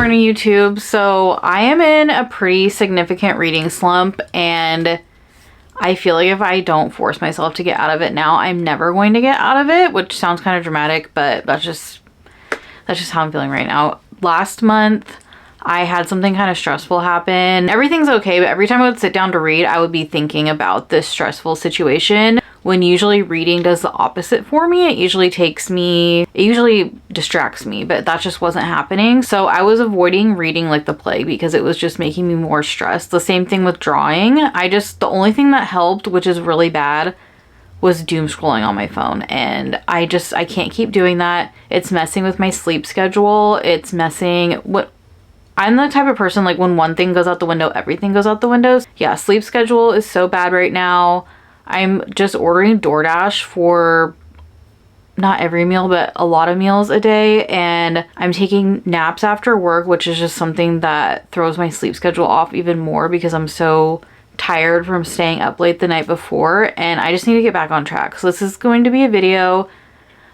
return to YouTube. So I am in a pretty significant reading slump, and I feel like if I don't force myself to get out of it now, I'm never going to get out of it, which sounds kind of dramatic, but that's just how I'm feeling right now. Last month, I had something kind of stressful happen. Everything's okay, but every time I would sit down to read, I would be thinking about this stressful situation, when usually reading does the opposite for me. It usually distracts me, but that just wasn't happening. So I was avoiding reading like the plague because it was just making me more stressed. The same thing with drawing. The only thing that helped, which is really bad, was doom scrolling on my phone, and I can't keep doing that. It's messing with my sleep schedule. I'm the type of person, like, when one thing goes out the window, everything goes out the windows. Yeah, sleep schedule is so bad right now. I'm just ordering DoorDash for not every meal, but a lot of meals a day, and I'm taking naps after work, which is just something that throws my sleep schedule off even more because I'm so tired from staying up late the night before, and I just need to get back on track. So this is going to be a video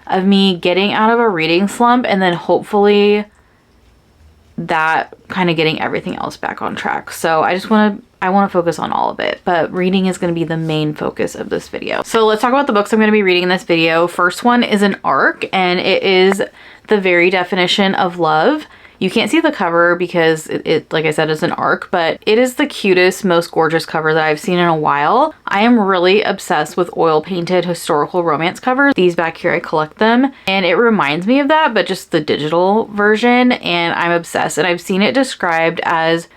of me getting out of a reading slump, and then hopefully that kind of getting everything else back on track. So I want to focus on all of it, but reading is going to be the main focus of this video. So let's talk about the books I'm going to be reading in this video. First one is an ARC, and it is The Very Definition of Love. You can't see the cover because it like I said, is an ARC, but it is the cutest, most gorgeous cover that I've seen in a while. I am really obsessed with oil painted historical romance covers. These back here, I collect them, and it reminds me of that, but just the digital version, and I'm obsessed. And I've seen it described as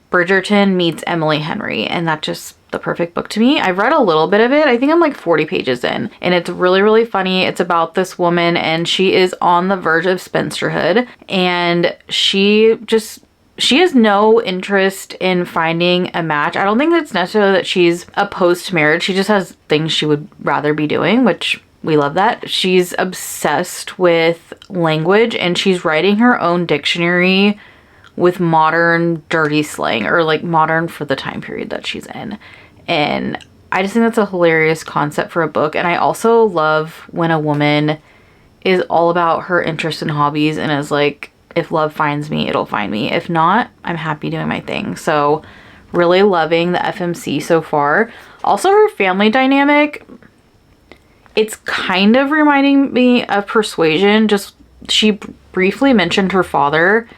Bridgerton meets Emily Henry, and that's just the perfect book to me. I've read a little bit of it. I think I'm like 40 pages in, and it's really, really funny. It's about this woman, and she is on the verge of spinsterhood, and she has no interest in finding a match. I don't think it's necessarily that she's opposed to marriage. She just has things she would rather be doing, which we love that. She's obsessed with language, and she's writing her own dictionary with modern dirty slang, or like modern for the time period that she's in. And I just think that's a hilarious concept for a book. And I also love when a woman is all about her interests and hobbies and is like, if love finds me, it'll find me. If not, I'm happy doing my thing. So really loving the FMC so far. Also, her family dynamic, it's kind of reminding me of Persuasion. Just, she briefly mentioned her father,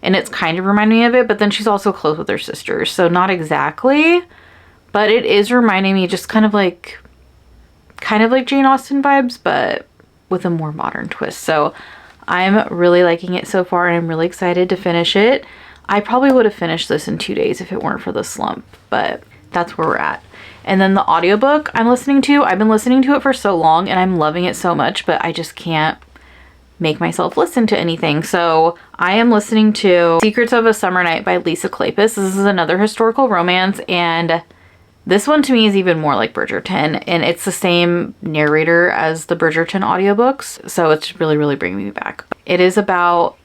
and it's kind of reminding me of it, but then she's also close with her sisters. So not exactly, but it is reminding me just kind of like Jane Austen vibes, but with a more modern twist. So I'm really liking it so far, and I'm really excited to finish it. I probably would have finished this in 2 days if it weren't for the slump, but that's where we're at. And then the audiobook I've been listening to it for so long, and I'm loving it so much, but I just can't make myself listen to anything. So I am listening to Secrets of a Summer Night by Lisa Kleypas. This is another historical romance, and this one to me is even more like Bridgerton, and it's the same narrator as the Bridgerton audiobooks, so it's really, really bringing me back. It is about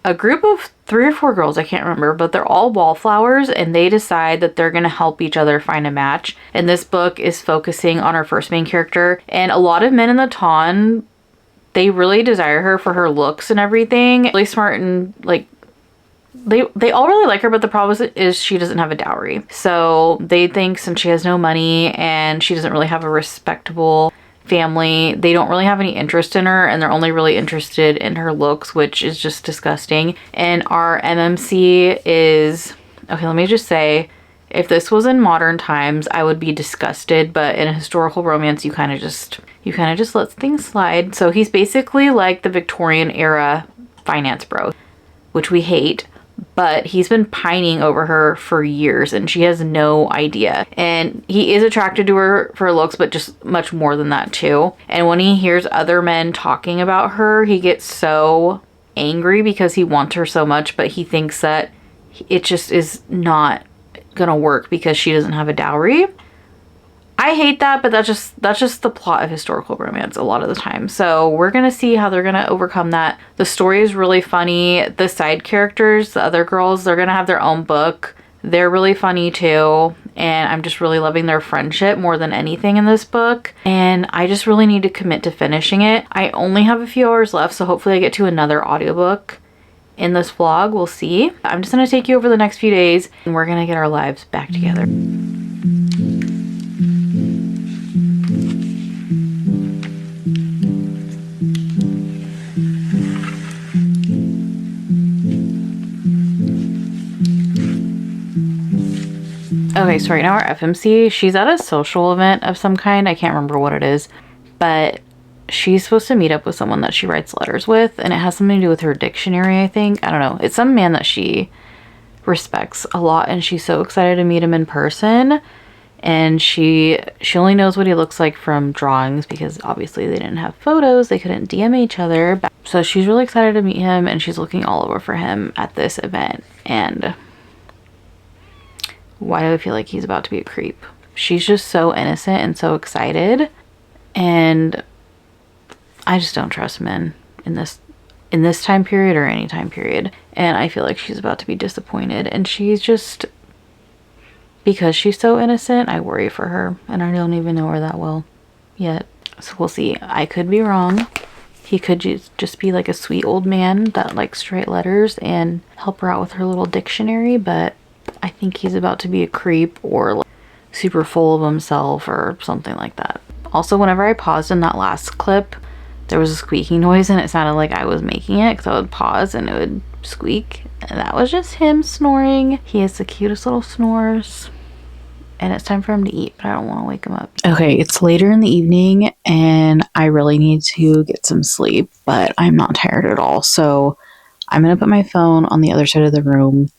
a group of 3 or 4 girls, I can't remember, but they're all wallflowers, and they decide that they're gonna help each other find a match. And this book is focusing on our first main character, and a lot of men in the ton, they really desire her for her looks and everything. Really smart, and like they all really like her, but the problem is she doesn't have a dowry. So they think since she has no money and she doesn't really have a respectable family, they don't really have any interest in her, and they're only really interested in her looks, which is just disgusting. And our MMC is, okay, let me just say, if this was in modern times, I would be disgusted, but in a historical romance, you kind of just let things slide. So he's basically like the Victorian era finance bro, which we hate, but he's been pining over her for years, and she has no idea. And he is attracted to her for her looks, but just much more than that too. And when he hears other men talking about her, he gets so angry because he wants her so much, but he thinks that it just is not gonna work because she doesn't have a dowry. I hate that, but that's just the plot of historical romance a lot of the time. So we're gonna see how they're gonna overcome that. The story is really funny. The side characters, the other girls, they're gonna have their own book. They're really funny too, and I'm just really loving their friendship more than anything in this book, and I just really need to commit to finishing it. I only have a few hours left, so hopefully I get to another audiobook in this vlog. We'll see. I'm just gonna take you over the next few days and we're gonna get our lives back together. Okay, so right now our FMC, she's at a social event of some kind. I can't remember what it is, but she's supposed to meet up with someone that she writes letters with, and it has something to do with her dictionary, I think. I don't know. It's some man that she respects a lot, and she's so excited to meet him in person. And she only knows what he looks like from drawings because obviously they didn't have photos. They couldn't DM each other. So she's really excited to meet him, and she's looking all over for him at this event. And why do I feel like he's about to be a creep? She's just so innocent and so excited, and I just don't trust men in this time period or any time period. And I feel like she's about to be disappointed, and she's just, because she's so innocent, I worry for her, and I don't even know her that well yet. So we'll see. I could be wrong. He could just be like a sweet old man that likes to write letters and help her out with her little dictionary, but I think he's about to be a creep or like super full of himself or something like that. Also, whenever I paused in that last clip, there was a squeaking noise and it sounded like I was making it, because I would pause and it would squeak. And that was just him snoring. He has the cutest little snores. And it's time for him to eat, but I don't want to wake him up. Okay, it's later in the evening and I really need to get some sleep, but I'm not tired at all. So I'm going to put my phone on the other side of the room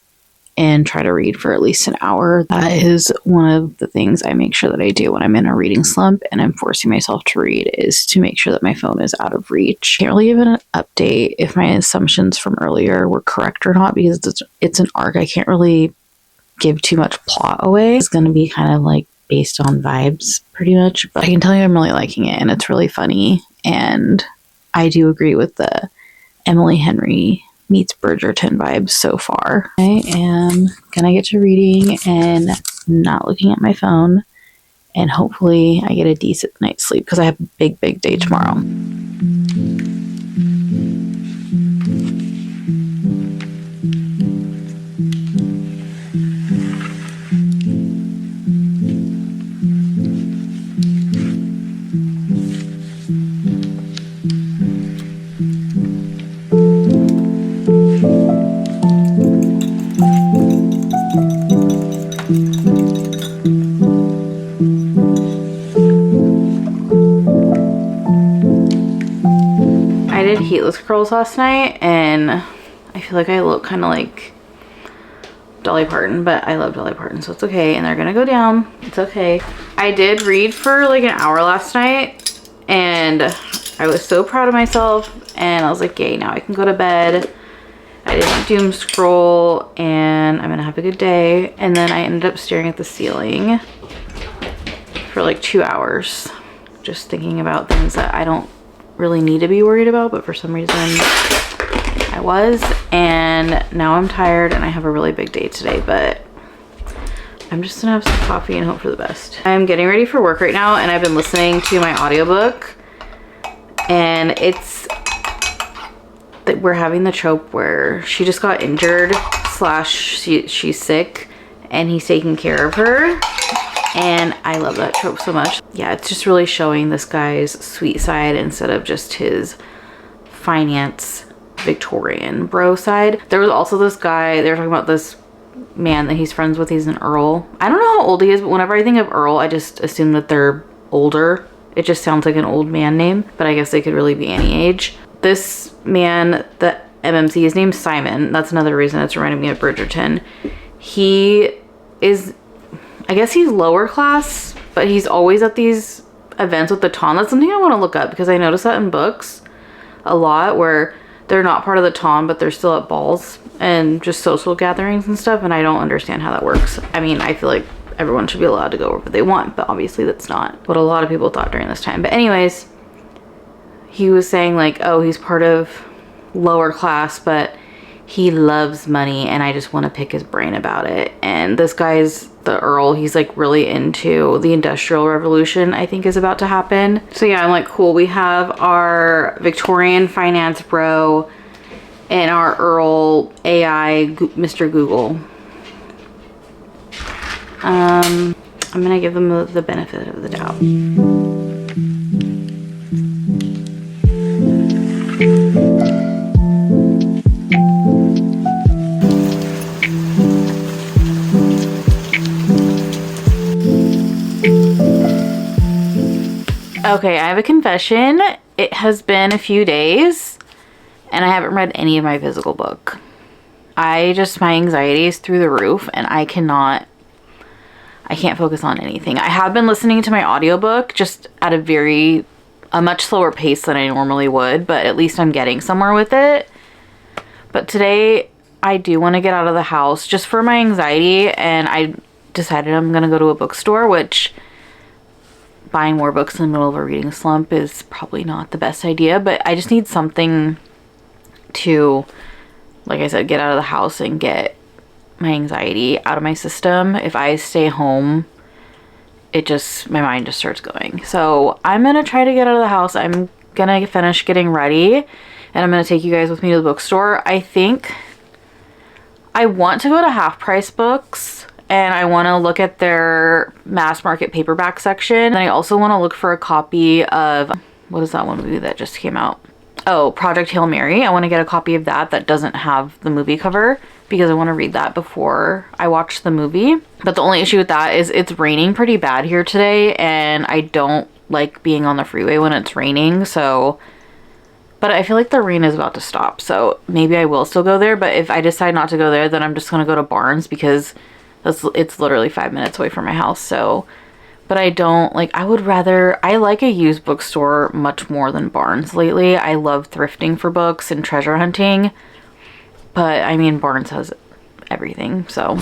and try to read for at least an hour. That is one of the things I make sure that I do when I'm in a reading slump and I'm forcing myself to read, is to make sure that my phone is out of reach. Can't really give an update if my assumptions from earlier were correct or not, because it's an arc. I can't really give too much plot away. It's going to be kind of like based on vibes pretty much, but I can tell you I'm really liking it and it's really funny. And I do agree with the Emily Henry meets Bridgerton vibes so far. I am gonna get to reading and not looking at my phone, and hopefully I get a decent night's sleep because I have a big day tomorrow. Heatless curls last night and I feel like I look kind of like Dolly Parton, but I love Dolly Parton, so it's okay, and they're gonna go down. It's okay. I did read for like an hour last night and I was so proud of myself, and I was like, yay, now I can go to bed. I didn't doom scroll and I'm gonna have a good day. And then I ended up staring at the ceiling for like 2 hours just thinking about things that I don't really need to be worried about, but for some reason I was. And now I'm tired and I have a really big day today, but I'm just gonna have some coffee and hope for the best. I'm getting ready for work right now and I've been listening to my audiobook, and it's that we're having the trope where she just got injured / she's sick and he's taking care of her. And I love that trope so much. Yeah, it's just really showing this guy's sweet side instead of just his finance Victorian bro side. There was also this guy, they were talking about this man that he's friends with. He's an Earl. I don't know how old he is, but whenever I think of Earl, I just assume that they're older. It just sounds like an old man name, but I guess they could really be any age. This man, the MMC, his name's Simon. That's another reason it's reminding me of Bridgerton. He is, I guess he's lower class, but he's always at these events with the ton. That's something I want to look up because I notice that in books a lot where they're not part of the ton, but they're still at balls and just social gatherings and stuff. And I don't understand how that works. I mean, I feel like everyone should be allowed to go wherever they want, but obviously that's not what a lot of people thought during this time. But anyways, he was saying like, oh, he's part of lower class, but he loves money and I just want to pick his brain about it. And this guy's the Earl. He's like really into the Industrial Revolution, I think is about to happen. So yeah, I'm like, cool. We have our Victorian finance bro and our Earl AI Mr. Google. I'm gonna give them the benefit of the doubt. Okay, I have a confession. It has been a few days and I haven't read any of my physical book. My anxiety is through the roof and I can't focus on anything. I have been listening to my audiobook just at a much slower pace than I normally would, but at least I'm getting somewhere with it. But today I do want to get out of the house just for my anxiety, and I decided I'm going to go to a bookstore, which buying more books in the middle of a reading slump is probably not the best idea, but I just need something to, like I said, get out of the house and get my anxiety out of my system. If I stay home, my mind just starts going. So I'm gonna try to get out of the house. I'm gonna finish getting ready and I'm gonna take you guys with me to the bookstore. I think I want to go to Half Price Books and I want to look at their mass market paperback section. And I also want to look for a copy of, what is that one movie that just came out? Oh, Project Hail Mary. I want to get a copy of that doesn't have the movie cover because I want to read that before I watch the movie. But the only issue with that is it's raining pretty bad here today and I don't like being on the freeway when it's raining. So, but I feel like the rain is about to stop. So maybe I will still go there. But if I decide not to go there, then I'm just going to go to Barnes because it's literally 5 minutes away from my house. So, but I like a used bookstore much more than Barnes lately. I love thrifting for books and treasure hunting, but I mean, Barnes has everything, so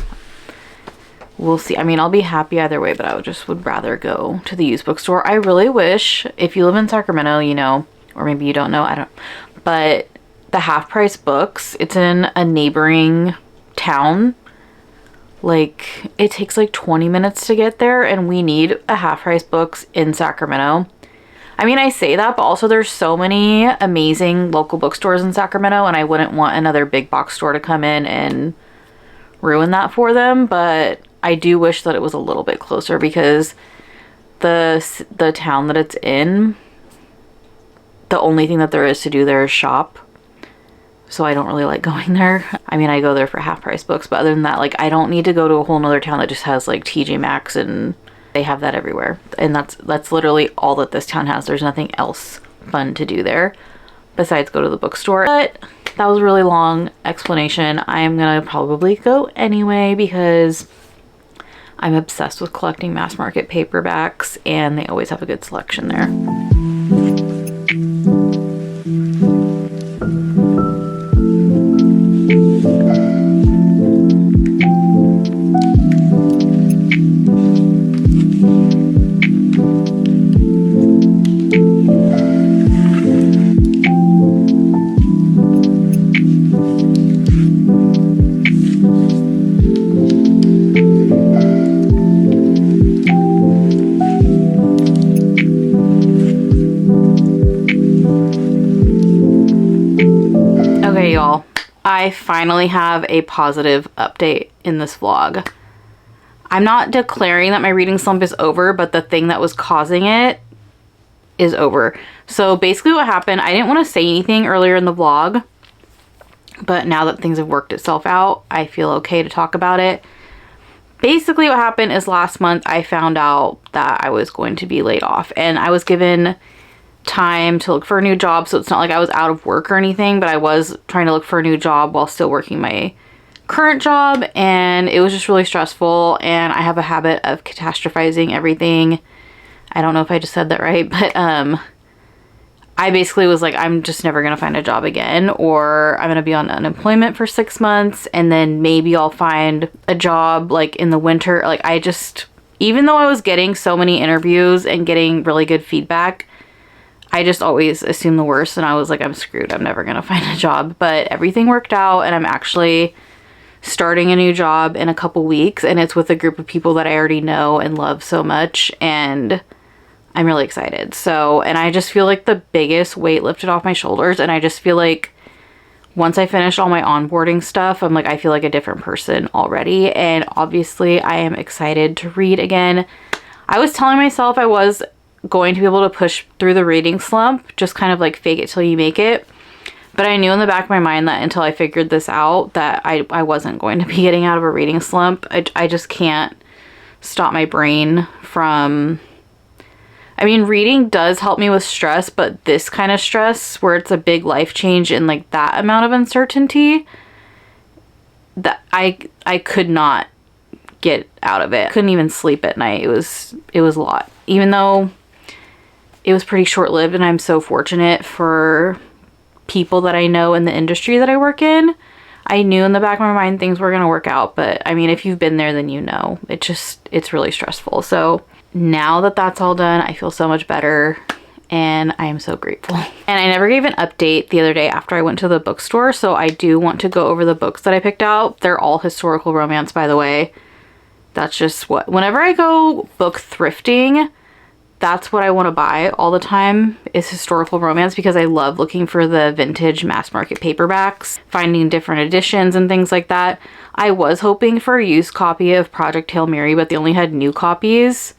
we'll see. I mean, I'll be happy either way, but I would rather go to the used bookstore. I really wish, if you live in Sacramento, you know, or maybe you don't know, but the Half Price Books, it's in a neighboring town. Like, it takes like 20 minutes to get there, and we need a Half Price Books in Sacramento. I mean, I say that, but also there's so many amazing local bookstores in Sacramento, and I wouldn't want another big box store to come in and ruin that for them. But I do wish that it was a little bit closer because the town that it's in, the only thing that there is to do there is shop. So I don't really like going there. I mean, I go there for Half Price Books, but other than that, like, I don't need to go to a whole nother town that just has like TJ Maxx, and they have that everywhere. And that's literally all that this town has. There's nothing else fun to do there besides go to the bookstore. But that was a really long explanation. I am gonna probably go anyway because I'm obsessed with collecting mass market paperbacks and they always have a good selection there. Okay, y'all, I finally have a positive update in this vlog. I'm not declaring that my reading slump is over, but the thing that was causing it is over. So basically what happened, I didn't want to say anything earlier in the vlog, but now that things have worked itself out, I feel okay to talk about it. Basically what happened is last month I found out that I was going to be laid off, and I was given time to look for a new job. So it's not like I was out of work or anything, but I was trying to look for a new job while still working my current job, and it was just really stressful. And I have a habit of catastrophizing everything. I don't know if I just said that right, but I basically was like, I'm just never gonna find a job again, or I'm gonna be on unemployment for 6 months and then maybe I'll find a job like in the winter. Like, even though I was getting so many interviews and getting really good feedback, I just always assumed the worst, and I was like, I'm screwed. I'm never gonna find a job. But everything worked out, and I'm actually starting a new job in a couple weeks, and it's with a group of people that I already know and love so much, and I'm really excited. So, and I just feel like the biggest weight lifted off my shoulders, and I just feel like once I finished all my onboarding stuff, I'm like, I feel like a different person already. And obviously I am excited to read again. I was telling myself I was going to be able to push through the reading slump, just kind of like fake it till you make it. But I knew in the back of my mind that until I figured this out, that I wasn't going to be getting out of a reading slump. I just can't stop my brain from... I mean, reading does help me with stress, but this kind of stress where it's a big life change and like that amount of uncertainty, that I could not get out of it. Couldn't even sleep at night. It was a lot. Even though it was pretty short-lived, and I'm so fortunate for people that I know in the industry that I work in. I knew in the back of my mind things were going to work out, but I mean, if you've been there, then you know. It's really stressful. So now that that's all done, I feel so much better and I am so grateful. And I never gave an update the other day after I went to the bookstore, so I do want to go over the books that I picked out. They're all historical romance, by the way. That's just what, whenever I go book thrifting, that's what I want to buy all the time, is historical romance, because I love looking for the vintage mass market paperbacks, finding different editions and things like that. I was hoping for a used copy of Project Hail Mary, but they only had new copies.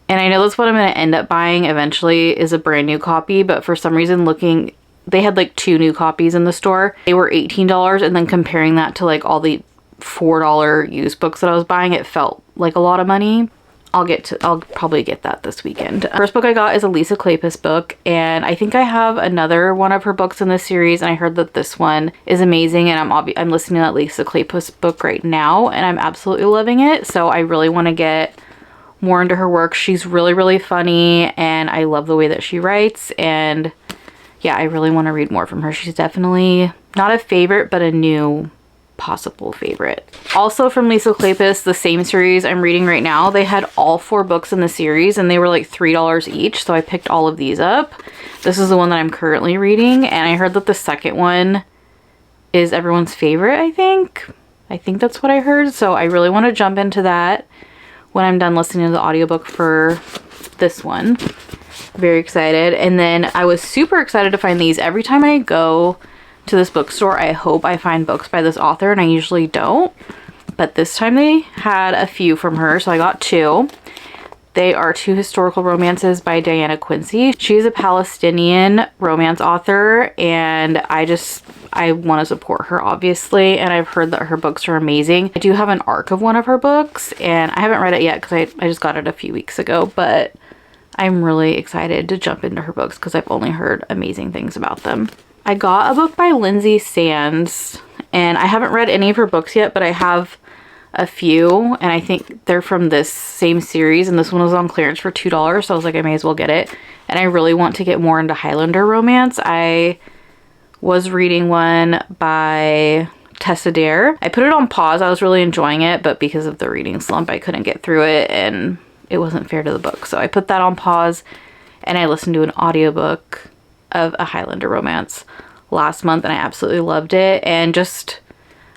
And I know that's what I'm going to end up buying eventually, is a brand new copy, but for some reason looking, they had like 2 new copies in the store. They were $18, and then comparing that to like all the $4 used books that I was buying, it felt like a lot of money. I'll probably get that this weekend. First book I got is a Lisa Kleypas book, and I think I have another one of her books in this series, and I heard that this one is amazing, and I'm listening to that Lisa Kleypas book right now, and I'm absolutely loving it. So I really want to get more into her work. She's really, really funny, and I love the way that she writes, and yeah, I really want to read more from her. She's definitely not a favorite, but a new possible favorite. Also from Lisa Kleypas, the same series I'm reading right now, they had all 4 books in the series and they were like $3 each, so I picked all of these up. This is the one that I'm currently reading, and I heard that the second one is everyone's favorite, I think. I think that's what I heard, so I really want to jump into that when I'm done listening to the audiobook for this one. Very excited. And then I was super excited to find these. Every time I go to this bookstore, I hope I find books by this author, and I usually don't, but this time they had a few from her, so I got 2. They are 2 historical romances by Diana Quincy. She's a Palestinian romance author, and I want to support her, obviously, and I've heard that her books are amazing. I do have an arc of one of her books, and I haven't read it yet because I just got it a few weeks ago, but I'm really excited to jump into her books because I've only heard amazing things about them. I got a book by Lindsay Sands, and I haven't read any of her books yet, but I have a few, and I think they're from this same series, and this one was on clearance for $2, so I was like, I may as well get it. And I really want to get more into Highlander romance. I was reading one by Tessa Dare. I put it on pause. I was really enjoying it, but because of the reading slump, I couldn't get through it, and it wasn't fair to the book, so I put that on pause, and I listened to an audiobook of a Highlander romance last month, and I absolutely loved it. And just,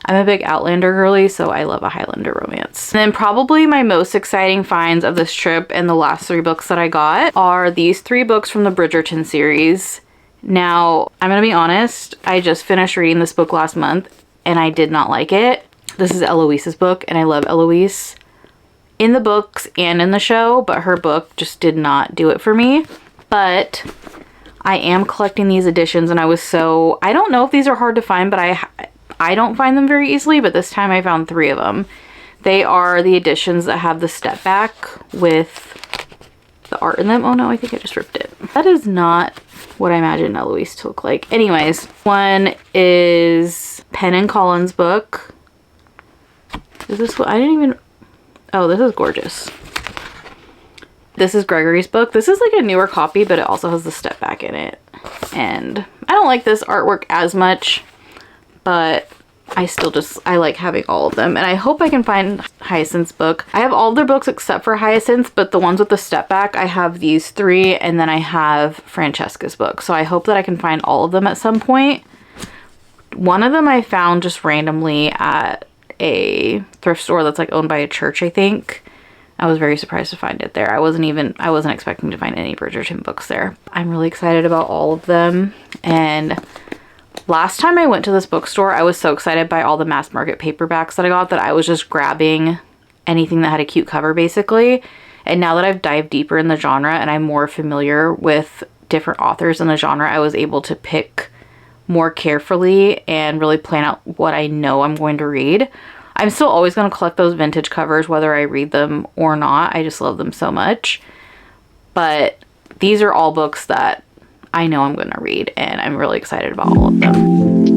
I'm a big Outlander girly, so I love a Highlander romance. And then probably my most exciting finds of this trip and the last 3 books that I got are these 3 books from the Bridgerton series. Now, I'm gonna be honest, I just finished reading this book last month and I did not like it. This is Eloise's book, and I love Eloise in the books and in the show, but her book just did not do it for me. But I am collecting these editions, and I don't know if these are hard to find, but I don't find them very easily, but this time I found 3 of them. They are the editions that have the step back with the art in them. Oh no, I think I just ripped it. That is not what I imagined Eloise to look like. Anyways, one is Penn and Collins' book. Is this what, I didn't even, oh, this is gorgeous. This is Gregory's book. This is like a newer copy, but it also has the step back in it. And I don't like this artwork as much, but I like having all of them. And I hope I can find Hyacinth's book. I have all of their books except for Hyacinth's, but the ones with the step back, I have these 3, and then I have Francesca's book. So I hope that I can find all of them at some point. One of them I found just randomly at a thrift store that's like owned by a church, I think. I was very surprised to find it there. I wasn't expecting to find any Bridgerton books there. I'm really excited about all of them, and Last time I went to this bookstore, I was so excited by all the mass market paperbacks that I got that I was just grabbing anything that had a cute cover basically. And now that I've dived deeper in the genre and I'm more familiar with different authors in the genre, I was able to pick more carefully and really plan out what I know I'm going to read. I'm still always going to collect those vintage covers whether I read them or not. I just love them so much. But these are all books that I know I'm going to read, and I'm really excited about all of them.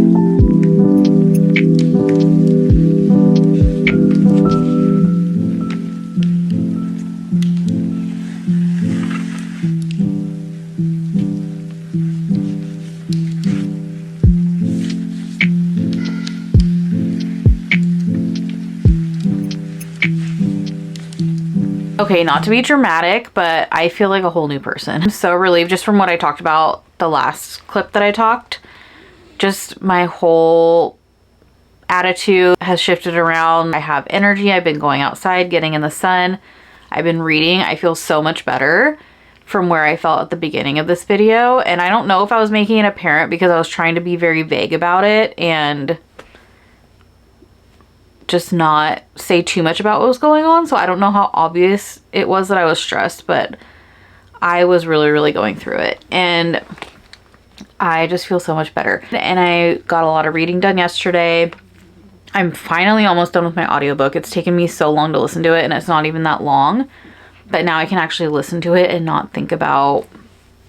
Okay, not to be dramatic, but I feel like a whole new person. I'm so relieved just from what I talked about the last clip that I talked. Just my whole attitude has shifted around. I have energy. I've been going outside, getting in the sun. I've been reading. I feel so much better from where I felt at the beginning of this video. And I don't know if I was making it apparent because I was trying to be very vague about it and just not say too much about what was going on. So I don't know how obvious it was that I was stressed, but I was really, really going through it. And I just feel so much better. And I got a lot of reading done yesterday. I'm finally almost done with my audiobook. It's taken me so long to listen to it, and it's not even that long. But now I can actually listen to it and not think about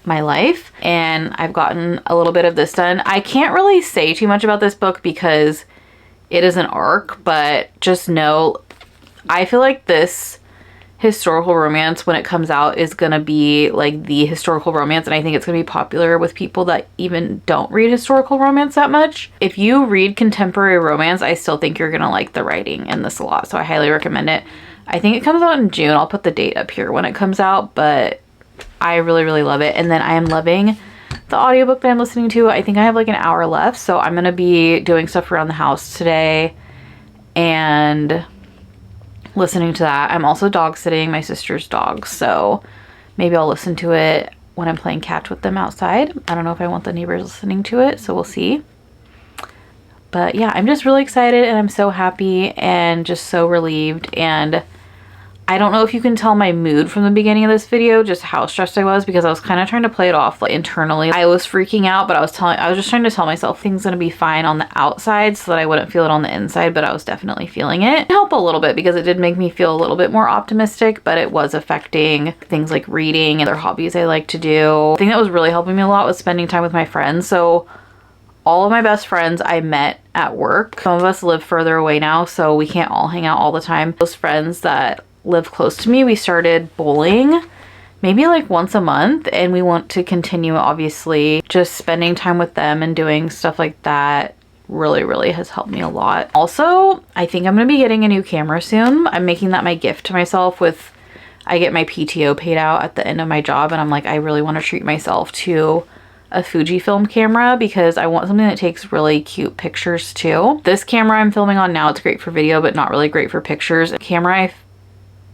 my life. And I've gotten a little bit of this done. I can't really say too much about this book because it is an arc, but just know, I feel like this historical romance, when it comes out, is gonna be like the historical romance, and I think it's gonna be popular with people that even don't read historical romance that much. If you read contemporary romance, I still think you're gonna like the writing in this a lot, so I highly recommend it. I think it comes out in June. I'll put the date up here when it comes out, but I really, really love it. And then I am loving the audiobook that I'm listening to. I think I have like an hour left, so I'm gonna be doing stuff around the house today and listening to that. I'm also dog sitting my sister's dogs, so maybe I'll listen to it when I'm playing catch with them outside. I don't know if I want the neighbors listening to it, so we'll see. But yeah, I'm just really excited, and I'm so happy and just so relieved. And I don't know if you can tell my mood from the beginning of this video, just how stressed I was, because I was kind of trying to play it off like internally. I was freaking out, but I was just trying to tell myself things gonna be fine on the outside so that I wouldn't feel it on the inside, but I was definitely feeling it. It helped a little bit because it did make me feel a little bit more optimistic, but it was affecting things like reading and other hobbies I like to do. The thing that was really helping me a lot was spending time with my friends. So all of my best friends I met at work. Some of us live further away now, so we can't all hang out all the time. Those friends that live close to me, we started bowling maybe like once a month, and we want to continue. Obviously, just spending time with them and doing stuff like that really, really has helped me a lot. Also, I think I'm gonna be getting a new camera soon. I'm making that my gift to myself. I get my PTO paid out at the end of my job, and I'm like, I really want to treat myself to a Fujifilm camera because I want something that takes really cute pictures too. This camera I'm filming on now, it's great for video but not really great for pictures. The camera I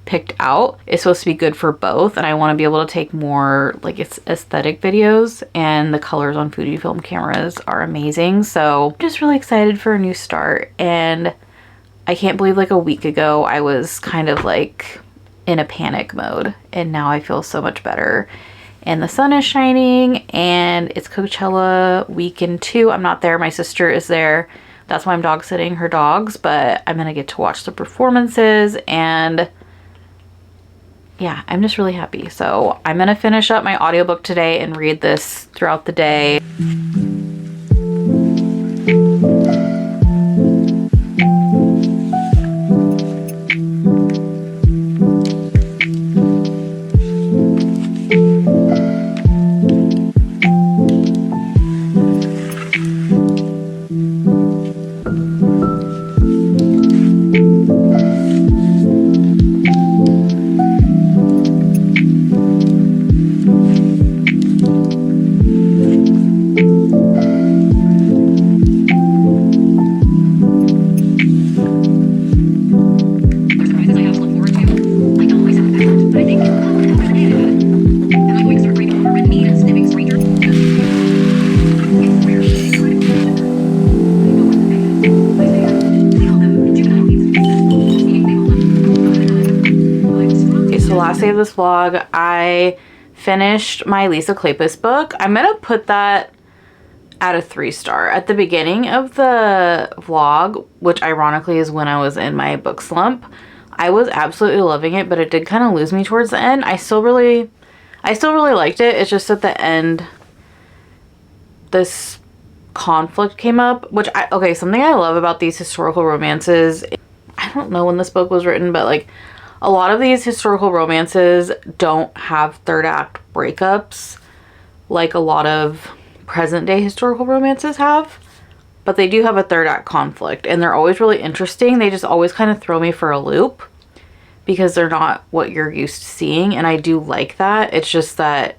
picked out is supposed to be good for both, and I want to be able to take more like it's aesthetic videos, and the colors on Fujifilm cameras are amazing. So I'm just really excited for a new start. And I can't believe like a week ago I was kind of like in a panic mode, and now I feel so much better. And the sun is shining, and it's Coachella weekend too. I'm not there, my sister is there. That's why I'm dog sitting her dogs, but I'm gonna get to watch the performances. And yeah, I'm just really happy. So I'm gonna finish up my audiobook today and read this throughout the day. of this vlog, I finished my Lisa Kleypas book. I'm gonna put that at a 3-star. At the beginning of the vlog, which ironically is when I was in my book slump, I was absolutely loving it, but it did kind of lose me towards the end. I still really liked it. It's just at the end, this conflict came up, which okay, something I love about these historical romances, I don't know when this book was written, but like a lot of these historical romances don't have third act breakups like a lot of present day historical romances have, but they do have a third act conflict, and they're always really interesting. They just always kind of throw me for a loop because they're not what you're used to seeing, and I do like that. It's just that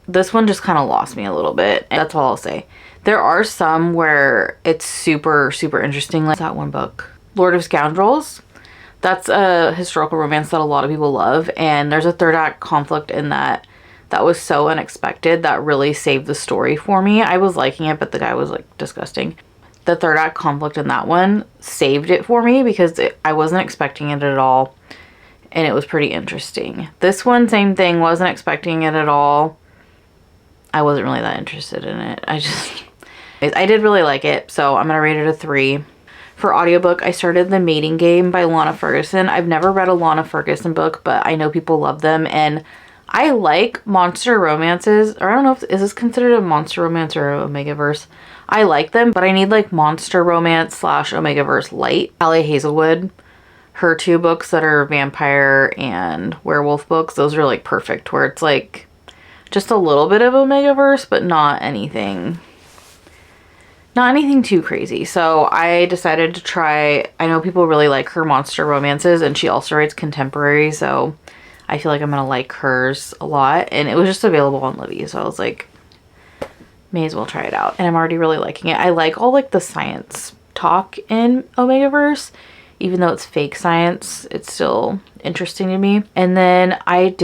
this one just kind of lost me a little bit. That's all I'll say. There are some where it's super, super interesting. Like that one book, Lord of Scoundrels. That's a historical romance that a lot of people love, and there's a third act conflict in that. That was so unexpected. That really saved the story for me. I was liking it, but the guy was like disgusting. The third act conflict in that one saved it for me because I wasn't expecting it at all, and it was pretty interesting. This one, same thing, wasn't expecting it at all. I wasn't really that interested in it. I did really like it, so I'm gonna rate it a 3. For audiobook, I started The Mating Game by Lana Ferguson. I've never read a Lana Ferguson book, but I know people love them, and I like monster romances, or I don't know if, is this considered a monster romance or a Omegaverse? I like them, but I need like monster romance / Omegaverse light. Allie Hazelwood, her 2 books that are vampire and werewolf books, those are like perfect, where it's like just a little bit of Omegaverse, but not anything too crazy. So I decided to try, I know people really like her monster romances, and she also writes contemporary, so I feel like I'm gonna like hers a lot, and it was just available on Libby, so I was like, may as well try it out. And I'm already really liking it. I like all like the science talk in Omegaverse, even though it's fake science, it's still interesting to me. And then I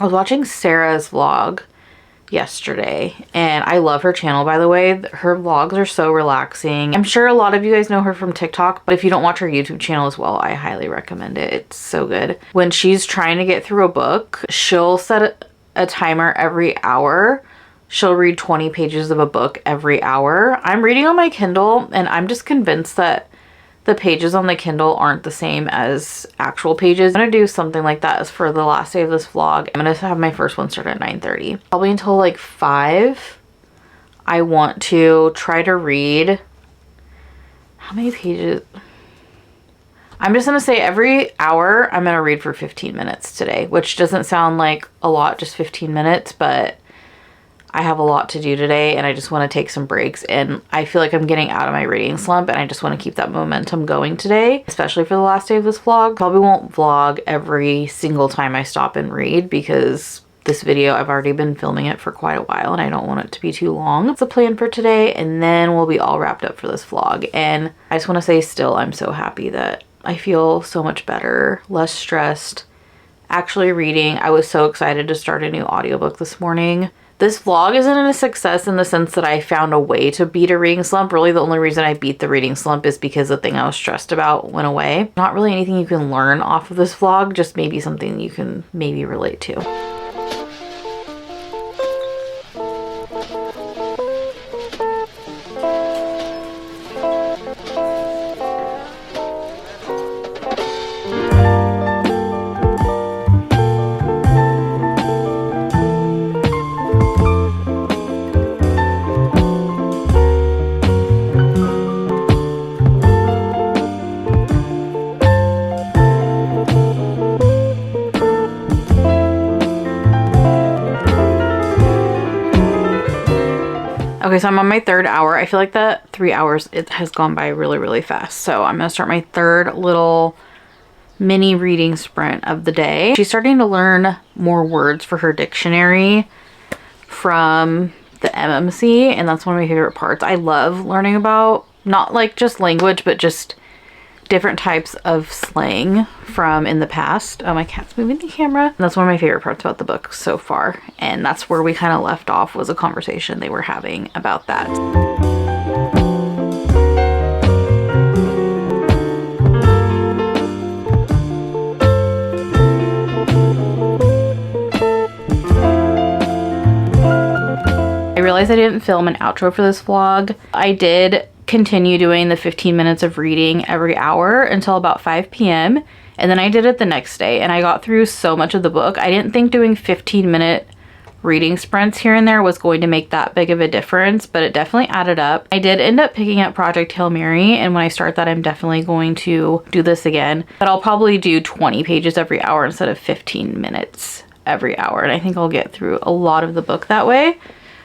was watching Sarah's vlog yesterday, and I love her channel, by the way. Her vlogs are so relaxing. I'm sure a lot of you guys know her from TikTok, but if you don't watch her YouTube channel as well, I highly recommend it. It's so good. When she's trying to get through a book, she'll set a timer every hour. She'll read 20 pages of a book every hour. I'm reading on my Kindle, and I'm just convinced that the pages on the Kindle aren't the same as actual pages. I'm gonna do something like that as for the last day of this vlog. I'm gonna have my first one start at 9:30. Probably until like 5. I want to try to read, how many pages? I'm just gonna say every hour I'm gonna read for 15 minutes today, which doesn't sound like a lot, just 15 minutes, but I have a lot to do today, and I just want to take some breaks, and I feel like I'm getting out of my reading slump, and I just want to keep that momentum going today, especially for the last day of this vlog. Probably won't vlog every single time I stop and read, because this video, I've already been filming it for quite a while, and I don't want it to be too long. It's a plan for today, and then we'll be all wrapped up for this vlog. And I just want to say, still, I'm so happy that I feel so much better, less stressed, actually reading. I was so excited to start a new audiobook this morning. This vlog isn't a success in the sense that I found a way to beat a reading slump. Really, the only reason I beat the reading slump is because the thing I was stressed about went away. Not really anything you can learn off of this vlog, just maybe something you can maybe relate to. Okay, so I'm on my 3rd hour. I feel like that 3 hours, it has gone by really, really fast. So I'm gonna start my 3rd little mini reading sprint of the day. She's starting to learn more words for her dictionary from the MMC, and that's one of my favorite parts. I love learning about, not like just language, but just different types of slang from in the past. Oh, my cat's moving the camera. And that's one of my favorite parts about the book so far. And that's where we kind of left off, was a conversation they were having about that. I realized I didn't film an outro for this vlog. I did continue doing the 15 minutes of reading every hour until about 5 p.m. and then I did it the next day and I got through so much of the book. I didn't think doing 15-minute reading sprints here and there was going to make that big of a difference, but it definitely added up. I did end up picking up Project Hail Mary, and when I start that, I'm definitely going to do this again, but I'll probably do 20 pages every hour instead of 15 minutes every hour, and I think I'll get through a lot of the book that way.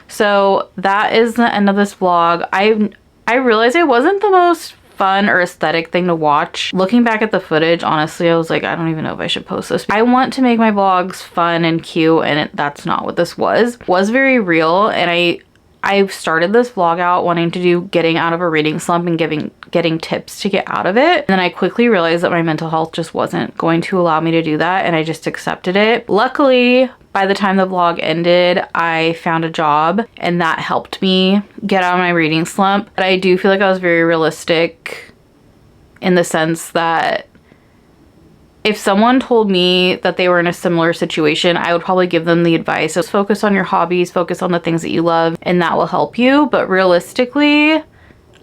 So that is the end of this vlog. I realized it wasn't the most fun or aesthetic thing to watch. Looking back at the footage, honestly, I was like, I don't even know if I should post this. I want to make my vlogs fun and cute, and that's not what this was. It was very real, and I started this vlog out wanting to do getting out of a reading slump and getting tips to get out of it. And then I quickly realized that my mental health just wasn't going to allow me to do that, and I just accepted it. Luckily, by the time the vlog ended, I found a job, and that helped me get out of my reading slump. But I do feel like I was very realistic in the sense that if someone told me that they were in a similar situation, I would probably give them the advice of focus on your hobbies, focus on the things that you love, and that will help you. But realistically,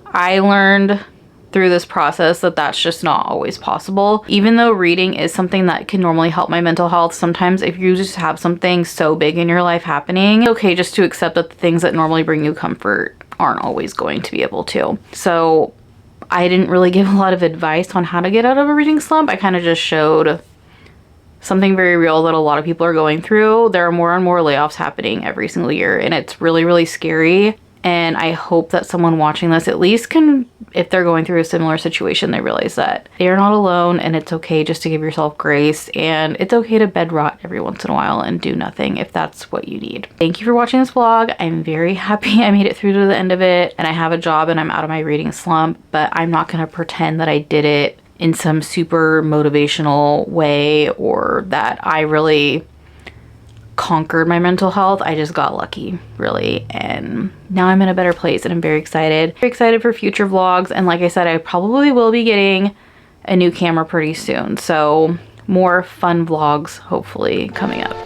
I learned through this process that that's just not always possible. Even though reading is something that can normally help my mental health, sometimes if you just have something so big in your life happening, it's okay just to accept that the things that normally bring you comfort aren't always going to be able to. So I didn't really give a lot of advice on how to get out of a reading slump. I kind of just showed something very real that a lot of people are going through. There are more and more layoffs happening every single year, and it's really, really scary. And I hope that someone watching this at least can, if they're going through a similar situation, they realize that they're not alone, and it's okay just to give yourself grace, and it's okay to bed rot every once in a while and do nothing if that's what you need. Thank you for watching this vlog. I'm very happy I made it through to the end of it, and I have a job and I'm out of my reading slump, but I'm not gonna pretend that I did it in some super motivational way or that I really conquered my mental health. I just got lucky, really, and now I'm in a better place, and I'm very excited. Very excited for future vlogs, and like I said, I probably will be getting a new camera pretty soon, so more fun vlogs hopefully coming up.